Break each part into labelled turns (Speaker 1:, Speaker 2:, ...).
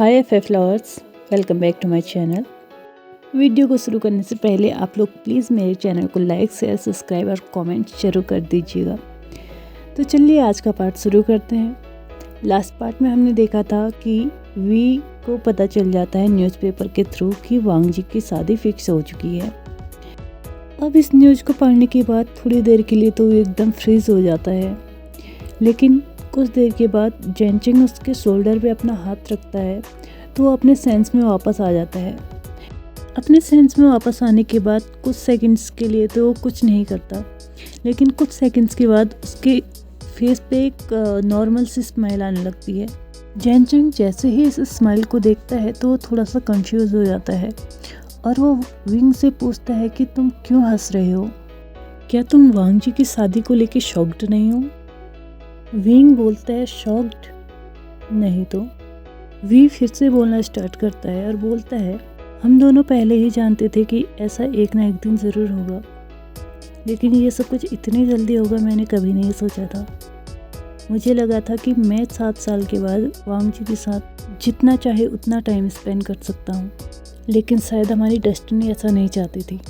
Speaker 1: Hi FF lovers, welcome back to my channel. Video को शुरू करने से पहले आप लोग प्लीज़ मेरे चैनल को लाइक शेयर सब्सक्राइब और कमेंट जरूर कर दीजिएगा। तो चलिए आज का पार्ट शुरू करते हैं। लास्ट पार्ट में हमने देखा था कि वी को पता चल जाता है न्यूज़पेपर के थ्रू कि वांग जी की शादी फिक्स हो चुकी है। अब इस न्यूज़ को पढ़ने के बाद थोड़ी देर के लिए तो वो एकदम फ्रीज हो जाता है, लेकिन कुछ देर के बाद जेनचेंग उसके शोल्डर पे अपना हाथ रखता है तो वो अपने सेंस में वापस आ जाता है। अपने सेंस में वापस आने के बाद कुछ सेकंड्स के लिए तो वो कुछ नहीं करता, लेकिन कुछ सेकंड्स के बाद उसके फेस पे एक नॉर्मल सी स्माइल आने लगती है। जेनचेंग जैसे ही इस स्माइल को देखता है तो वो थोड़ा सा कंफ्यूज हो जाता है और वो विंग से पूछता है कि तुम क्यों हंस रहे हो? क्या तुम वांग जी की शादी को लेके शॉक्ड नहीं हो? विंग बोलता है शॉक्ड नहीं। तो वी फिर से बोलना स्टार्ट करता है और बोलता है हम दोनों पहले ही जानते थे कि ऐसा एक ना एक दिन ज़रूर होगा, लेकिन ये सब कुछ इतनी जल्दी होगा मैंने कभी नहीं सोचा था। मुझे लगा था कि मैं 7 साल के बाद वांग जी के साथ जितना चाहे उतना टाइम स्पेंड कर सकता हूँ, लेकिन शायद हमारी डेस्टिनी ऐसा नहीं चाहती थी।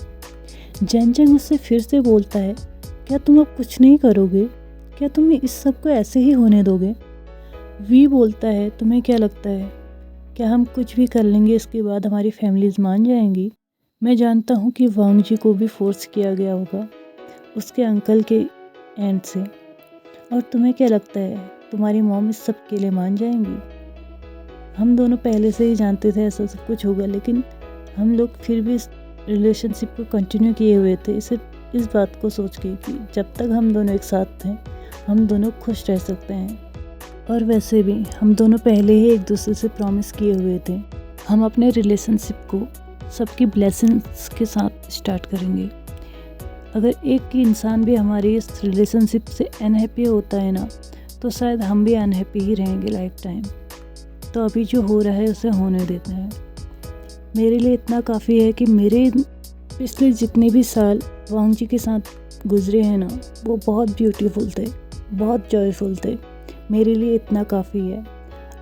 Speaker 1: जेनचेंग उससे फिर से बोलता है क्या तुम अब कुछ नहीं करोगे? क्या तुम इस सब को ऐसे ही होने दोगे? वी बोलता है तुम्हें क्या लगता है, क्या हम कुछ भी कर लेंगे इसके बाद हमारी फैमिलीज मान जाएंगी? मैं जानता हूँ कि वांग जी को भी फोर्स किया गया होगा उसके अंकल के एंड से, और तुम्हें क्या लगता है तुम्हारी मॉम इस सब के लिए मान जाएंगी? हम दोनों पहले से ही जानते थे ऐसा सब कुछ होगा, लेकिन हम लोग फिर भी इस रिलेशनशिप को कंटिन्यू किए हुए थे सिर्फ इस बात को सोच के कि जब तक हम दोनों एक साथ थे हम दोनों खुश रह सकते हैं। और वैसे भी हम दोनों पहले ही एक दूसरे से प्रॉमिस किए हुए थे हम अपने रिलेशनशिप को सबकी ब्लेसिंग्स के साथ स्टार्ट करेंगे। अगर एक ही इंसान भी हमारी इस रिलेशनशिप से अनहैप्पी होता है ना, तो शायद हम भी अनहैप्पी ही रहेंगे लाइफ टाइम। तो अभी जो हो रहा है उसे होने देते हैं। मेरे लिए इतना काफ़ी है कि मेरे पिछले जितने भी साल वांग जी के साथ गुजरे हैं ना, वो बहुत ब्यूटीफुल थे, बहुत जॉयफुल थे। मेरे लिए इतना काफ़ी है।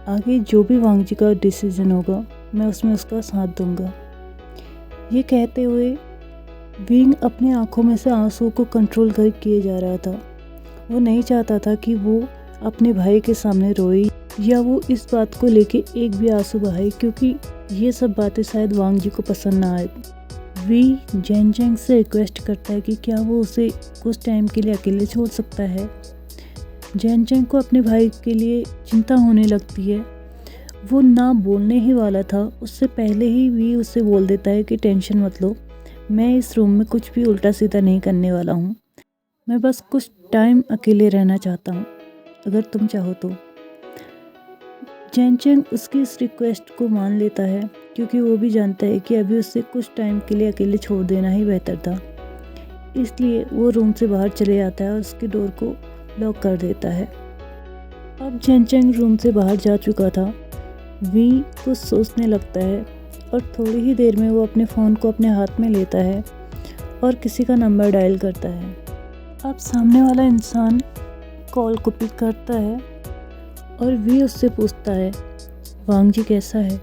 Speaker 1: आगे जो भी वांग जी का डिसीजन होगा मैं उसमें उसका साथ दूंगा। ये कहते हुए विंग अपने आंखों में से आंसू को कंट्रोल कर किए जा रहा था। वो नहीं चाहता था कि वो अपने भाई के सामने रोए या वो इस बात को लेके एक भी आंसू बहाए, क्योंकि ये सब बातें शायद वांग जी को पसंद ना आए। वी जेनचेंग से रिक्वेस्ट करता है कि क्या वो उसे कुछ टाइम के लिए अकेले छोड़ सकता है। जेनचेंग को अपने भाई के लिए चिंता होने लगती है। वो ना बोलने ही वाला था, उससे पहले ही वी उससे बोल देता है कि टेंशन मत लो, मैं इस रूम में कुछ भी उल्टा सीधा नहीं करने वाला हूँ, मैं बस कुछ टाइम अकेले रहना चाहता हूँ, अगर तुम चाहो तो। जेनचेंग उसकी इस रिक्वेस्ट को मान लेता है, क्योंकि वो भी जानता है कि अभी उससे कुछ टाइम के लिए अकेले छोड़ देना ही बेहतर था। इसलिए वो रूम से बाहर चले जाता है और उसकी डोर को लॉक कर देता है। अब जेनचेंग रूम से बाहर जा चुका था। वी कुछ सोचने लगता है और थोड़ी ही देर में वो अपने फ़ोन को अपने हाथ में लेता है और किसी का नंबर डायल करता है। अब सामने वाला इंसान कॉल को पिक करता है और वी उससे पूछता है वांग जी कैसा है।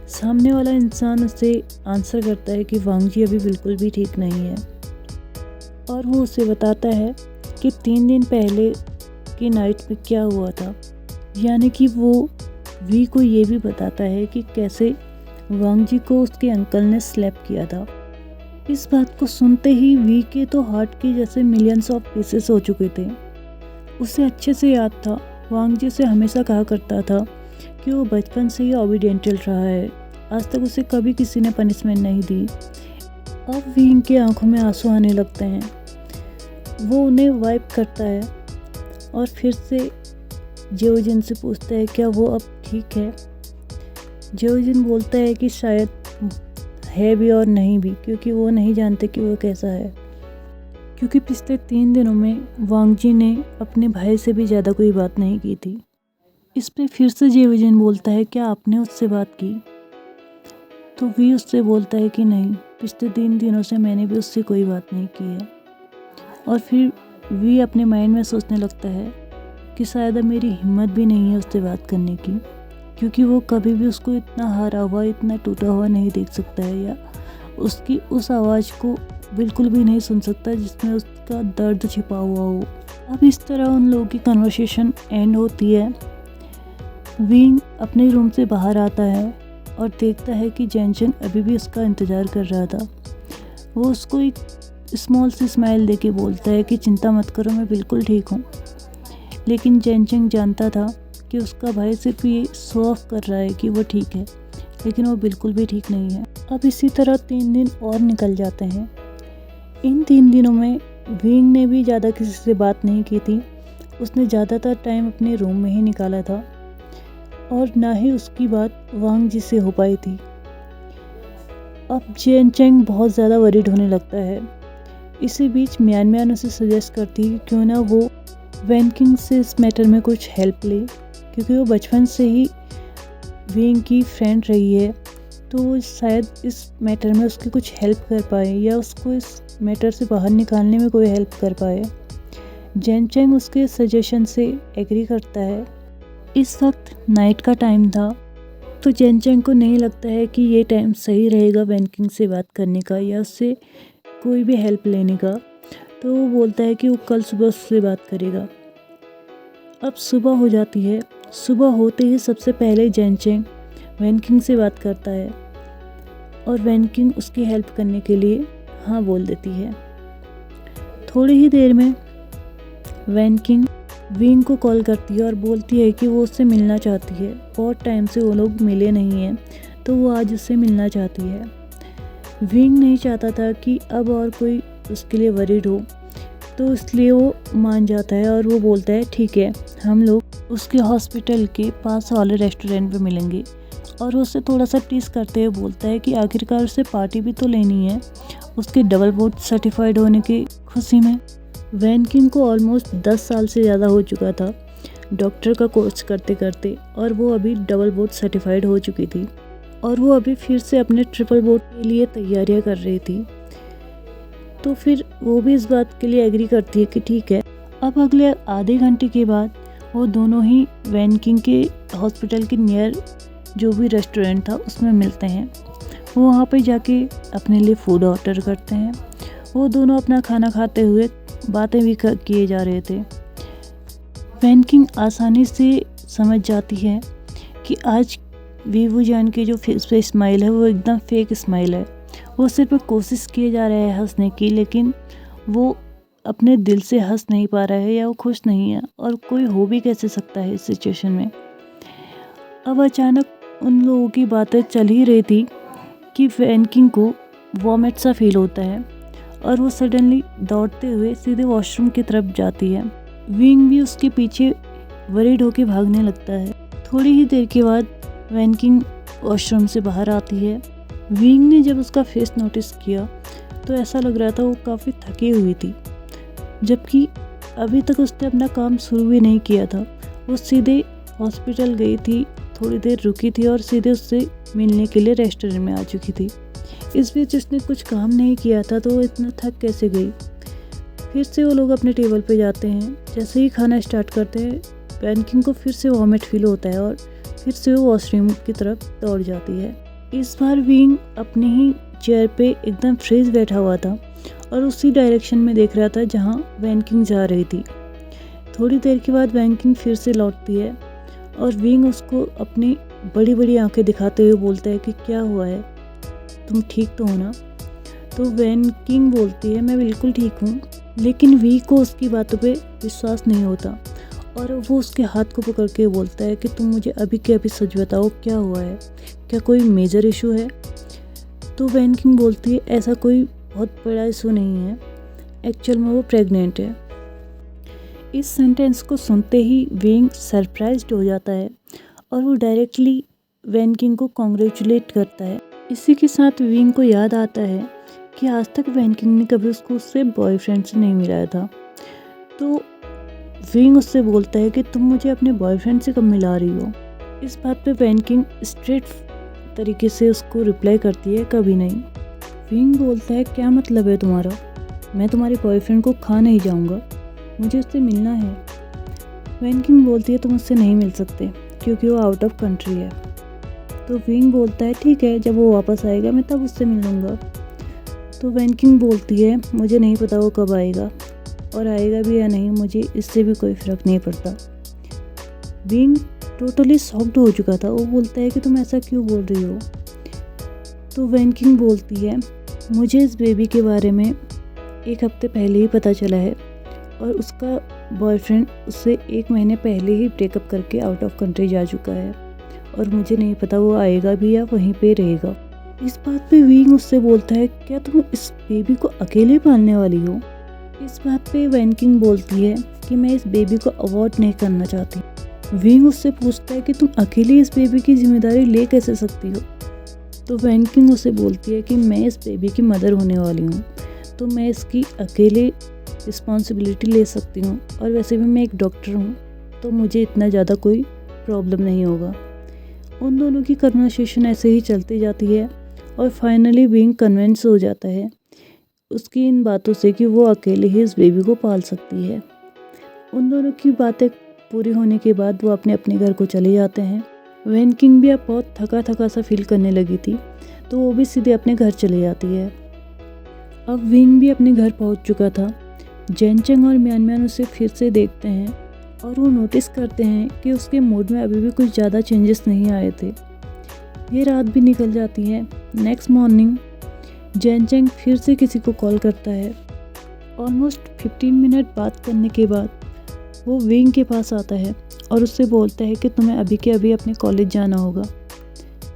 Speaker 1: सामने वाला इंसान उसे आंसर करता है कि वांग जी अभी बिल्कुल भी ठीक नहीं है, और वो उसे बताता है कि 3 दिन पहले की नाइट में क्या हुआ था। यानी कि वो वी को ये भी बताता है कि कैसे वांग जी को उसके अंकल ने स्लैप किया था। इस बात को सुनते ही वी के तो हार्ट के जैसे मिलियंस ऑफ पीसेस हो चुके थे। उसे अच्छे से याद था वांग जी उसे हमेशा कहा करता था कि वो बचपन से ही ओबीडिएंटल रहा है, आज तक उसे कभी किसी ने पनिशमेंट नहीं दी। अब विंग के आंखों में आंसू आने लगते हैं। वो उन्हें वाइप करता है और फिर से जेओजिन से पूछता है क्या वो अब ठीक है। जेओजिन बोलता है कि शायद है भी और नहीं भी, क्योंकि वो नहीं जानते कि वो कैसा है, क्योंकि पिछले 3 दिनों में वांग जी ने अपने भाई से भी ज़्यादा कोई बात नहीं की थी। इस पे फिर से जेओजिन बोलता है क्या आपने उससे बात की? तो वी उससे बोलता है कि नहीं, पिछले 3 दिनों से मैंने भी उससे कोई बात नहीं की है। और फिर वी अपने माइंड में सोचने लगता है कि शायद अब मेरी हिम्मत भी नहीं है उससे बात करने की, क्योंकि वो कभी भी उसको इतना हारा हुआ, इतना टूटा हुआ नहीं देख सकता है, या उसकी उस आवाज़ को बिल्कुल भी नहीं सुन सकता जिसमें उसका दर्द छिपा हुआ हो। अब इस तरह उन लोगों की कन्वर्सेशन एंड होती है। विंग अपने रूम से बाहर आता है और देखता है कि जेनचेंग अभी भी उसका इंतज़ार कर रहा था। वो उसको एक स्मॉल सी स्माइल देके बोलता है कि चिंता मत करो, मैं बिल्कुल ठीक हूँ। लेकिन जेनचेंग जानता था कि उसका भाई सिर्फ ये शो ऑफ कर रहा है कि वो ठीक है, लेकिन वो बिल्कुल भी ठीक नहीं है। अब इसी तरह 3 दिन और निकल जाते हैं। इन 3 दिनों में विंग ने भी ज़्यादा किसी से बात नहीं की थी। उसने ज़्यादातर टाइम अपने रूम में ही निकाला था और ना ही उसकी बात वांग जी से हो पाई थी। अब जेनचेंग बहुत ज़्यादा वरीड होने लगता है। इसी बीच म्यान उसे सजेस्ट करती है कि क्यों ना वो वैनकिंग से इस मैटर में कुछ हेल्प ले, क्योंकि वो बचपन से ही विंग की फ्रेंड रही है, तो वो शायद इस मैटर में उसकी कुछ हेल्प कर पाए या उसको इस मैटर से बाहर निकालने में कोई हेल्प कर पाए। जेनचेंग उसके सजेशन से एग्री करता है। इस वक्त नाइट का टाइम था, तो जेनचेंग को नहीं लगता है कि ये टाइम सही रहेगा वैनकिंग से बात करने का या उससे कोई भी हेल्प लेने का। तो वो बोलता है कि वो कल सुबह उससे बात करेगा। अब सुबह हो जाती है। सुबह होते ही सबसे पहले जेनचेंग वैनकिंग से बात करता है और वैनकिंग उसकी हेल्प करने के लिए हाँ बोल देती है। थोड़ी ही देर में वैनकिंग विंग को कॉल करती है और बोलती है कि वो उससे मिलना चाहती है। बहुत टाइम से वो लोग मिले नहीं हैं, तो वो आज उससे मिलना चाहती है। विंग नहीं चाहता था कि अब और कोई उसके लिए वरीड हो, तो इसलिए वो मान जाता है और वो बोलता है ठीक है, हम लोग उसके हॉस्पिटल के पास वाले रेस्टोरेंट पे मिलेंगे। और वो उससे थोड़ा सा टीज करते हुए बोलता है कि आखिरकार उसे पार्टी भी तो लेनी है उसके डबल बोर्ड सर्टिफाइड होने की खुशी में। वैनकिंग को ऑलमोस्ट 10 साल से ज़्यादा हो चुका था डॉक्टर का कोर्स करते करते, और वो अभी डबल बोर्ड सर्टिफाइड हो चुकी थी और वो अभी फिर से अपने ट्रिपल बोर्ड के लिए तैयारियां कर रही थी। तो फिर वो भी इस बात के लिए एग्री करती है कि ठीक है। अब अगले आधे घंटे के बाद वो दोनों ही वैनकिंग के हॉस्पिटल के नियर जो भी रेस्टोरेंट था उसमें मिलते हैं। वो वहाँ पे जाके अपने लिए फूड ऑर्डर करते हैं। वो दोनों अपना खाना खाते हुए बातें भी किए जा रहे थे। वैनकिंग आसानी से समझ जाती है कि आज वीवू जान के जो फेस पे स्माइल है वो एकदम फेक स्माइल है। वो सिर्फ कोशिश किए जा रहे हैं हंसने की, लेकिन वो अपने दिल से हंस नहीं पा रहा है या वो खुश नहीं है, और कोई हो भी कैसे सकता है इस सिचुएशन में। अब अचानक उन लोगों की बातें चल ही रही थी कि वैनकिंग को वॉमिट सा फील होता है और वो सडनली दौड़ते हुए सीधे वॉशरूम की तरफ जाती है। विंग भी उसके पीछे वरीड होकर भागने लगता है। थोड़ी ही देर के बाद वैनकिंग वॉशरूम से बाहर आती है। विंग ने जब उसका फेस नोटिस किया तो ऐसा लग रहा था वो काफ़ी थकी हुई थी, जबकि अभी तक उसने अपना काम शुरू भी नहीं किया था। वो सीधे हॉस्पिटल गई थी, थोड़ी देर रुकी थी और सीधे उससे मिलने के लिए रेस्टोरेंट में आ चुकी थी। इस बीच उसने कुछ काम नहीं किया था, तो वो इतना थक कैसे गई। फिर से वो लोग अपने टेबल पे जाते हैं। जैसे ही खाना स्टार्ट करते हैं, वैनकिंग को फिर से वॉमिट फील होता है और फिर से वो वॉशरूम की तरफ दौड़ जाती है। इस बार विंग अपनी ही चेयर पे एकदम फ्रीज बैठा हुआ था और उसी डायरेक्शन में देख रहा था जहाँ वैनकिंग जा रही थी। थोड़ी देर के बाद वैनकिंग फिर से लौटती है और विंग उसको अपनी बड़ी बड़ी आंखें दिखाते हुए बोलता है कि क्या हुआ है, तुम ठीक तो हो ना। तो वैनकिंग बोलती है मैं बिल्कुल ठीक हूँ, लेकिन वी को उसकी बातों पे विश्वास नहीं होता और वो उसके हाथ को पकड़ के बोलता है कि तुम मुझे अभी के अभी सच बताओ, क्या हुआ है, क्या कोई मेजर इशू है। तो वैनकिंग बोलती है ऐसा कोई बहुत बड़ा इशू नहीं है, एक्चुअल में वो प्रेग्नेंट है। इस सेंटेंस को सुनते ही विंग सरप्राइज्ड हो जाता है और वो डायरेक्टली वैनकिंग को कॉन्ग्रेचुलेट करता है। इसी के साथ विंग को याद आता है कि आज तक वैनकिंग ने कभी उसको उससे बॉयफ्रेंड से नहीं मिलाया था। तो विंग उससे बोलता है कि तुम मुझे अपने बॉयफ्रेंड से कब मिला रही हो। इस बात पे वैनकिंग स्ट्रेट तरीके से उसको रिप्लाई करती है कभी नहीं। विंग बोलता है क्या मतलब है तुम्हारा, मैं तुम्हारे बॉयफ्रेंड को खा नहीं जाऊंगा, मुझे उससे मिलना है। वैनकिंग बोलती है तुम उससे नहीं मिल सकते, क्योंकि वो आउट ऑफ कंट्री है। तो विंग बोलता है ठीक है, जब वो वापस आएगा मैं तब उससे मिल लूँगा। तो वैन किंग बोलती है मुझे नहीं पता वो कब आएगा, और आएगा भी या नहीं मुझे इससे भी कोई फ़र्क नहीं पड़ता। विंग टोटली शॉक्ड हो चुका था। वो बोलता है कि तुम ऐसा क्यों बोल रही हो। तो वैन किंग बोलती है मुझे इस बेबी के बारे में 1 हफ्ते पहले ही पता चला है, और उसका बॉयफ्रेंड उससे 1 महीने पहले ही ब्रेकअप करके आउट ऑफ कंट्री जा चुका है, और मुझे नहीं पता वो आएगा भी या वहीं पे रहेगा। इस बात पे विंग उससे बोलता है क्या तुम इस बेबी को अकेले पालने वाली हो। इस बात पे वैन किंग बोलती है कि मैं इस बेबी को अवॉइड नहीं करना चाहती। विंग उससे पूछता है कि तुम अकेले इस बेबी की जिम्मेदारी ले कैसे सकती हो। तो वैन किंग उससे बोलती है कि मैं इस बेबी की मदर होने वाली हूँ, तो मैं इसकी अकेले रिस्पॉन्सिबिलिटी ले सकती हूँ, और वैसे भी मैं एक डॉक्टर हूँ तो मुझे इतना ज़्यादा कोई प्रॉब्लम नहीं होगा। उन दोनों की कन्वर्सेशन ऐसे ही चलती जाती है, और फाइनली विंग कन्विंस हो जाता है उसकी इन बातों से कि वो अकेले ही इस बेबी को पाल सकती है। उन दोनों की बातें पूरी होने के बाद वो अपने अपने घर को चले जाते हैं। वैन किंग भी अब बहुत थका थका सा फील करने लगी थी, तो वो भी सीधे अपने घर चले जाती है। अब विंग भी अपने घर पहुंच चुका था। जेनचेंग और म्यानम्यान उसे फिर से देखते हैं, और वो नोटिस करते हैं कि उसके मूड में अभी भी कुछ ज़्यादा चेंजेस नहीं आए थे। ये रात भी निकल जाती है। नेक्स्ट मॉर्निंग जेनचेंग फिर से किसी को कॉल करता है। ऑलमोस्ट 15 मिनट बात करने के बाद वो विंग के पास आता है और उससे बोलता है कि तुम्हें अभी के अभी अपने कॉलेज जाना होगा।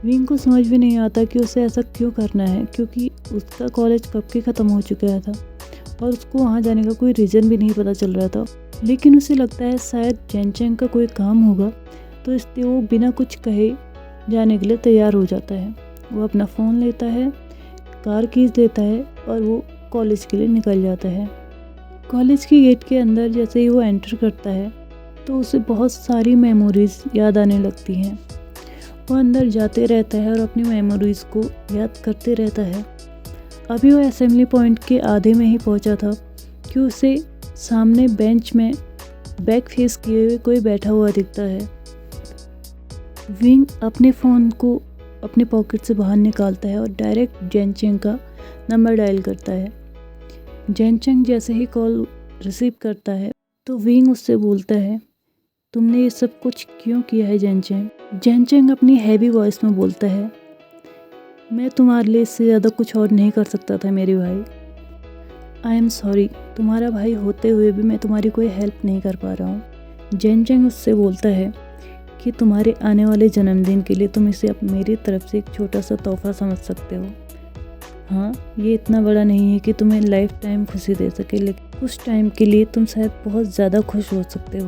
Speaker 1: विंग को समझ भी नहीं आता कि उसे ऐसा क्यों करना है, क्योंकि उसका कॉलेज कब के ख़त्म हो चुका था और उसको वहाँ जाने का कोई रीज़न भी नहीं पता चल रहा था। लेकिन उसे लगता है शायद जेनचेंग का कोई काम होगा, तो इसलिए वो बिना कुछ कहे जाने के लिए तैयार हो जाता है। वो अपना फ़ोन लेता है, कार कीज देता है और वो कॉलेज के लिए निकल जाता है। कॉलेज के गेट के अंदर जैसे ही वो एंटर करता है तो उसे बहुत सारी मेमोरीज़ याद आने लगती हैं। वो अंदर जाते रहता है और अपनी मेमोरीज़ को याद करते रहता है। अभी वो असेंबली पॉइंट के आधे में ही पहुंचा था कि उसे सामने बेंच में बैक फेस किए हुए कोई बैठा हुआ दिखता है। विंग अपने फ़ोन को अपने पॉकेट से बाहर निकालता है और डायरेक्ट जेनचेंग का नंबर डायल करता है। जेनचेंग जैसे ही कॉल रिसीव करता है तो विंग उससे बोलता है तुमने ये सब कुछ क्यों किया है जेनचेंग। जेनचेंग अपनी हैवी वॉइस में बोलता है मैं तुम्हारे लिए इससे ज़्यादा कुछ और नहीं कर सकता था मेरे भाई। आई एम सॉरी, तुम्हारा भाई होते हुए भी मैं तुम्हारी कोई हेल्प नहीं कर पा रहा हूँ। जेनचेंग उससे बोलता है कि तुम्हारे आने वाले जन्मदिन के लिए तुम इसे अब मेरी तरफ से एक छोटा सा तोहफा समझ सकते हो। हाँ, ये इतना बड़ा नहीं है कि तुम्हें लाइफ टाइम खुशी दे सके, लेकिन कुछ टाइम के लिए तुम शायद बहुत ज़्यादा खुश हो सकते हो।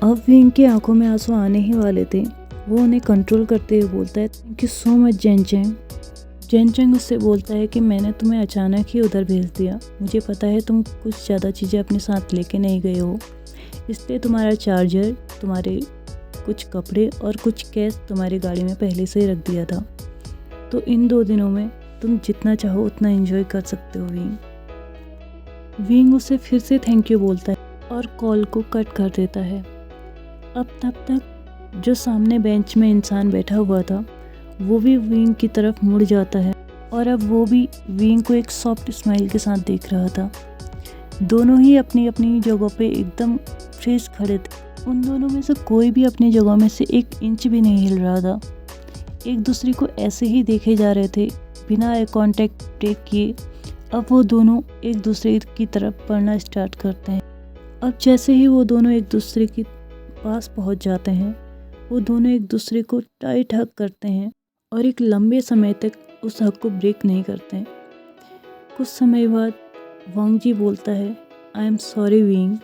Speaker 1: अब विंग की आंखों में आंसू आने ही वाले थे। वो उन्हें कंट्रोल करते हुए बोलता है थैंक यू सो मच जेनचेंग। जेनचेंग उससे बोलता है कि मैंने तुम्हें अचानक ही उधर भेज दिया। मुझे पता है तुम कुछ ज़्यादा चीज़ें अपने साथ लेके नहीं गए हो, इसलिए तुम्हारा चार्जर, तुम्हारे कुछ कपड़े और कुछ कैश तुम्हारी गाड़ी में पहले से ही रख दिया था। तो इन 2 दिनों में तुम जितना चाहो उतना एंजॉय कर सकते हो। विंग उसे फिर से थैंक यू बोलता है और कॉल को कट कर देता है। अब तब तक जो सामने बेंच में इंसान बैठा हुआ था वो भी विंग की तरफ मुड़ जाता है, और अब वो भी विंग को एक सॉफ्ट स्माइल के साथ देख रहा था। दोनों ही अपनी अपनी जगहों पे एकदम फ्रेश खड़े थे। उन दोनों में से कोई भी अपनी जगह में से 1 इंच भी नहीं हिल रहा था। एक दूसरे को ऐसे ही देखे जा रहे थे बिना आई कॉन्टैक्ट ब्रेक किए। अब वो दोनों एक दूसरे की तरफ बढ़ना स्टार्ट करते हैं। अब जैसे ही वो दोनों एक दूसरे के पास पहुंच जाते हैं, वो दोनों एक दूसरे को टाइट हग करते हैं और एक लंबे समय तक उस हग को ब्रेक नहीं करते हैं। कुछ समय बाद वांग जी बोलता है I am sorry wing.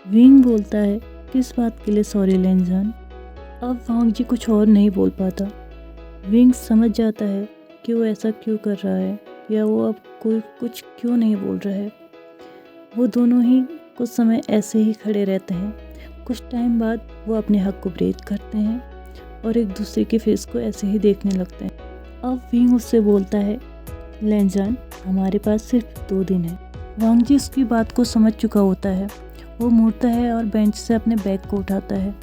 Speaker 1: Wing बोलता है किस बात के लिए सॉरी लेंजान। अब वांग जी कुछ और नहीं बोल पाता। विंग समझ जाता है कि वो ऐसा क्यों कर रहा है, या वो अब कोई कुछ क्यों नहीं बोल रहा है। वो दोनों ही कुछ समय ऐसे ही खड़े रहते हैं। कुछ टाइम बाद वो अपने हक को ब्रेक करते हैं और एक दूसरे के फेस को ऐसे ही देखने लगते हैं। अब विंग उससे बोलता है लेंजान, हमारे पास सिर्फ 2 दिन है। वांग जी उसकी बात को समझ चुका होता है। वो मुड़ता है और बेंच से अपने बैग को उठाता है।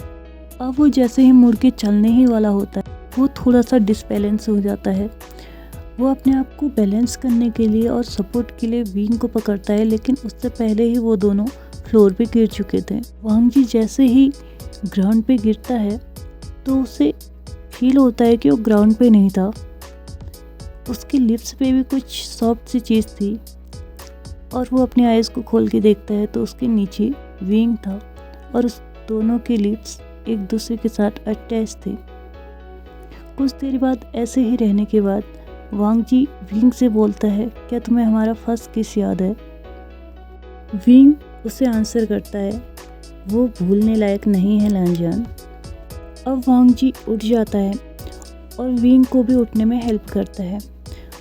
Speaker 1: अब वो जैसे ही मुड़ के चलने ही वाला होता है, वो थोड़ा सा डिसबैलेंस हो जाता है। वो अपने आप को बैलेंस करने के लिए और सपोर्ट के लिए विंग को पकड़ता है, लेकिन उससे पहले ही वो दोनों फ्लोर पे गिर चुके थे। वांग जी जैसे ही ग्राउंड पे गिरता है तो उसे फील होता है कि वो ग्राउंड पे नहीं था। उसकी लिप्स पे भी कुछ सॉफ्ट सी चीज़ थी और वो अपनी आइज़ को खोल के देखता है तो उसके नीचे विंग था और उस दोनों की लिप्स एक दूसरे के साथ अटैच थे। कुछ देर बाद ऐसे ही रहने के बाद वांग जी विंग से बोलता है, क्या तुम्हें हमारा फर्स्ट किस याद है? विंग उसे आंसर करता है, वो भूलने लायक नहीं है लांजान। अब वांग जी उठ जाता है और विंग को भी उठने में हेल्प करता है।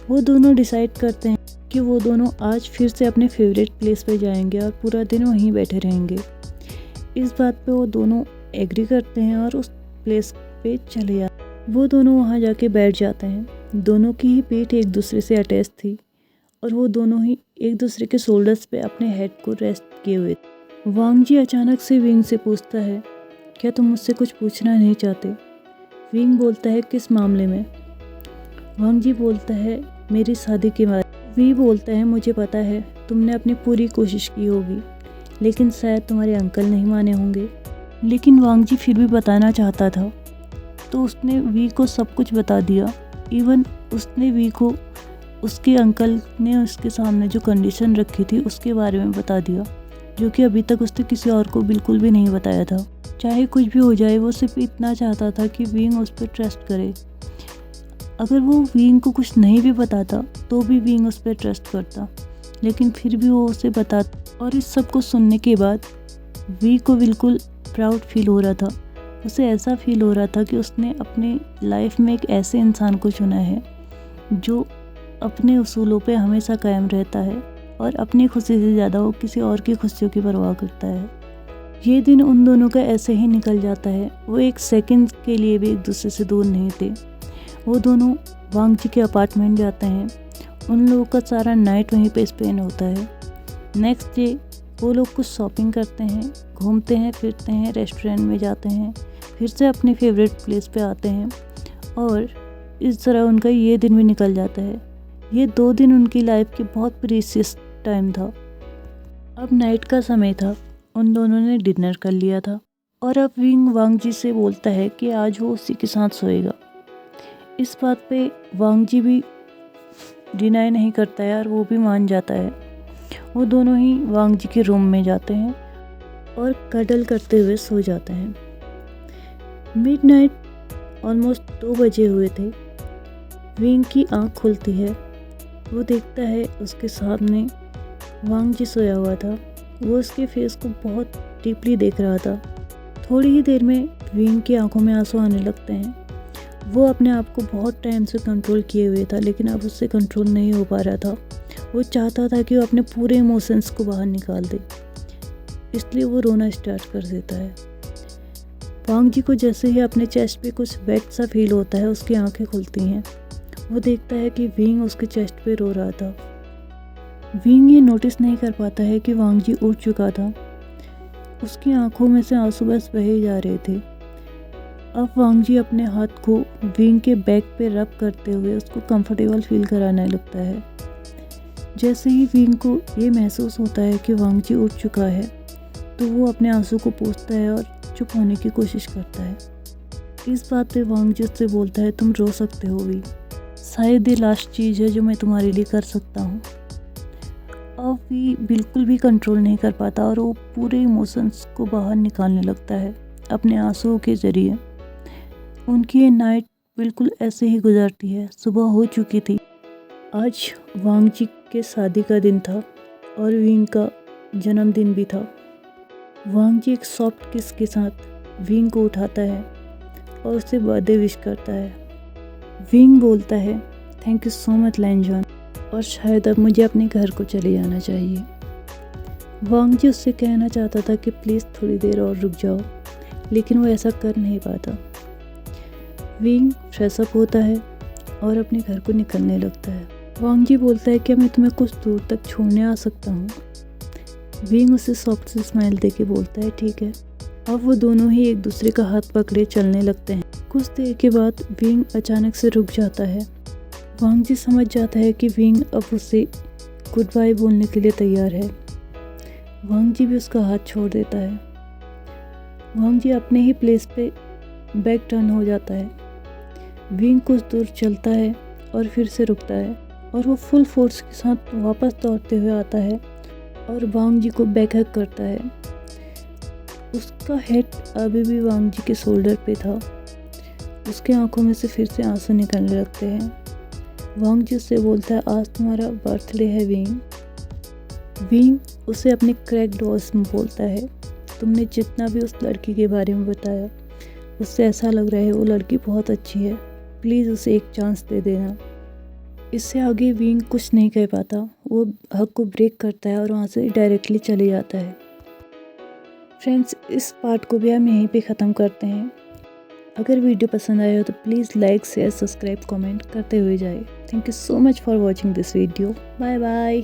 Speaker 1: वो दोनों डिसाइड करते हैं कि वो दोनों आज फिर से अपने फेवरेट प्लेस पे जाएंगे और पूरा दिन वहीं बैठे रहेंगे। इस बात पे वो दोनों एग्री करते हैं और उस प्लेस पे चले जाते हैं। वो दोनों वहाँ जाके बैठ जाते हैं। दोनों की ही पीठ एक दूसरे से अटैच थी और वो दोनों ही एक दूसरे के शोल्डर्स पे अपने हेड को रेस्ट किए हुए थे। वांग जी अचानक से विंग से पूछता है, क्या तुम मुझसे कुछ पूछना नहीं चाहते? विंग बोलता है, किस मामले में? वांग जी बोलता है, मेरी शादी के बारे में। वी बोलता है, मुझे पता है तुमने अपनी पूरी कोशिश की होगी, लेकिन शायद तुम्हारे अंकल नहीं माने होंगे। लेकिन वांग जी फिर भी बताना चाहता था तो उसने वी को सब कुछ बता दिया। इवन उसने वी को उसके अंकल ने उसके सामने जो कंडीशन रखी थी उसके बारे में बता दिया, जो कि अभी तक उसने किसी और को बिल्कुल भी नहीं बताया था। चाहे कुछ भी हो जाए, वो सिर्फ इतना चाहता था कि विंग उस पर ट्रस्ट करे। अगर वो विंग को कुछ नहीं भी बताता तो भी विंग उस पर ट्रस्ट करता, लेकिन फिर भी वो उसे बताता। और इस सब को सुनने के बाद वी को बिल्कुल प्राउड फील हो रहा था। उसे ऐसा फील हो रहा था कि उसने अपने लाइफ में एक ऐसे इंसान को चुना है जो अपने उसूलों पे हमेशा कायम रहता है और अपनी खुशी से ज़्यादा वो किसी और की खुशियों की परवाह करता है। ये दिन उन दोनों का ऐसे ही निकल जाता है। वो एक सेकंड के लिए भी एक दूसरे से दूर नहीं थे। वो दोनों वांग जी के अपार्टमेंट जाते हैं। उन लोगों का सारा नाइट वहीं पे स्पेंड होता है। नेक्स्ट डे वो लोग कुछ शॉपिंग करते हैं, घूमते हैं, फिरते हैं, रेस्टोरेंट में जाते हैं, फिर से अपने फेवरेट प्लेस पे आते हैं और इस तरह उनका ये दिन भी निकल जाता है। ये 2 दिन उनकी लाइफ की बहुत प्रीशियस टाइम था। अब नाइट का समय था, उन दोनों ने डिनर कर लिया था और अब विंग वांग जी से बोलता है कि आज वो उसी के साथ सोएगा। इस बात पे वांग जी भी डिनाई नहीं करता है और वो भी मान जाता है। वो दोनों ही वांग जी के रूम में जाते हैं और कडल करते हुए सो जाते हैं। मिडनाइट ऑलमोस्ट 2 बजे हुए थे। विंग की आंख खुलती है। वो देखता है उसके सामने वांग जी सोया हुआ था। वो उसके फेस को बहुत डीपली देख रहा था। थोड़ी ही देर में विंग की आंखों में आंसू आने लगते हैं। वो अपने आप को बहुत टाइम से कंट्रोल किए हुए था, लेकिन अब उससे कंट्रोल नहीं हो पा रहा था। वो चाहता था कि वो अपने पूरे इमोशंस को बाहर निकाल दे, इसलिए वो रोना स्टार्ट कर देता है। वांग जी को जैसे ही अपने चेस्ट पे कुछ वेट सा फील होता है, उसकी आंखें खुलती हैं। वो देखता है कि विंग उसके चेस्ट पे रो रहा था। विंग ये नोटिस नहीं कर पाता है कि वांग जी उठ चुका था। उसकी आंखों में से आंसू बस बहे जा रहे थे। अब वांग जी अपने हाथ को विंग के बैक पे रब करते हुए उसको कंफर्टेबल फील कराने लगता है। जैसे ही विंग को ये महसूस होता है कि वांग जी उठ चुका है, तो वो अपने आंसू को पोंछता है और चुप होने की कोशिश करता है। इस बात पे वांग जी उससे बोलता है, तुम रो सकते हो भी, शायद ये लास्ट चीज़ है जो मैं तुम्हारे लिए कर सकता हूँ। अब भी बिल्कुल भी कंट्रोल नहीं कर पाता और वो पूरे इमोशंस को बाहर निकालने लगता है अपने आंसुओं के ज़रिए। उनकी ये नाइट बिल्कुल ऐसे ही गुजरती है। सुबह हो चुकी थी। आज वांग जी के शादी का दिन था और विंग का जन्मदिन भी था। वांग जी एक सॉफ्ट किस के साथ विंग को उठाता है और उससे बर्थडे विश करता है। विंग बोलता है, थैंक यू सो मच लांजान, और शायद अब मुझे अपने घर को चले जाना चाहिए। वांग जी उससे कहना चाहता था कि प्लीज़ थोड़ी देर और रुक जाओ, लेकिन वो ऐसा कर नहीं पाता। विंग फ्रेश अप होता है और अपने घर को निकलने लगता है। वांग जी बोलता है, क्या मैं तुम्हें कुछ दूर तक छोड़ने आ सकता हूँ? विंग उसे सॉफ्ट से स्माइल देके बोलता है, ठीक है। अब वो दोनों ही एक दूसरे का हाथ पकड़े चलने लगते हैं। कुछ देर के बाद विंग अचानक से रुक जाता है। वांग जी समझ जाता है कि विंग अब उसे गुड बाय बोलने के लिए तैयार है। वांग जी भी उसका हाथ छोड़ देता है। वांग जी अपने ही प्लेस पे बैक टर्न हो जाता है। विंग कुछ दूर चलता है और फिर से रुकता है और वो फुल फोर्स के साथ वापस दौड़ते हुए आता है और वांग जी को बैक हग करता है। उसका हेड अभी भी वांग जी के शोल्डर पे था। उसके आंखों में से फिर से आंसू निकलने लगते हैं। वांग जी उससे बोलता है, आज तुम्हारा बर्थडे है विंग। विंग उसे अपने क्रैक्ड वॉइस में बोलता है, तुमने जितना भी उस लड़की के बारे में बताया उससे ऐसा लग रहा है वो लड़की बहुत अच्छी है, प्लीज़ उसे एक चांस दे देना। इससे आगे विंग कुछ नहीं कह पाता। वो हग को ब्रेक करता है और वहाँ से डायरेक्टली चले जाता है। फ्रेंड्स, इस पार्ट को भी हम यहीं पे ख़त्म करते हैं। अगर वीडियो पसंद आया हो तो please like share subscribe comment करते हुए जाए। Thank you so much for watching this video. Bye bye.